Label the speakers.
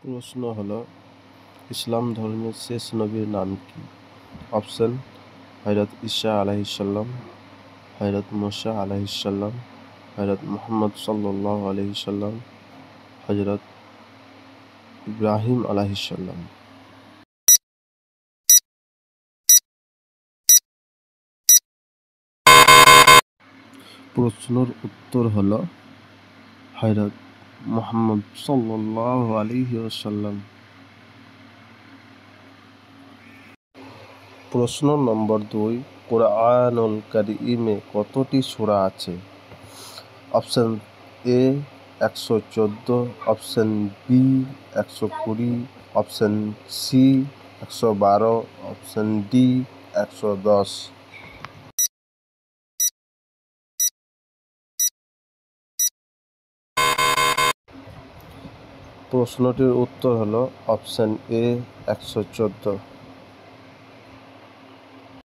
Speaker 1: প্রশ্ন হলো, ইসলাম ধর্মের শেষ নবীর নাম কি? অপশন: হযরত ঈসা আলাইহিসসালাম, হযরত মুসা আলাইহিসসালাম, হযরত মুহাম্মদ সাল্লাল্লাহু আলাইহি সাল্লাম, হযরত ইব্রাহিম আলাইহিসসালাম। প্রশ্নের উত্তর হলো হযরত মুহাম্মদ সাল্লাল্লাহু আলাইহি ওয়াসাল্লাম। প্রশ্ন নম্বর 2, কুরআনুল কারীমে কতটি সূরা আছে? Option A 114, option B 120, option C 112, option D 110। প্রশ্নটির উত্তর হলো অপশন এ 114।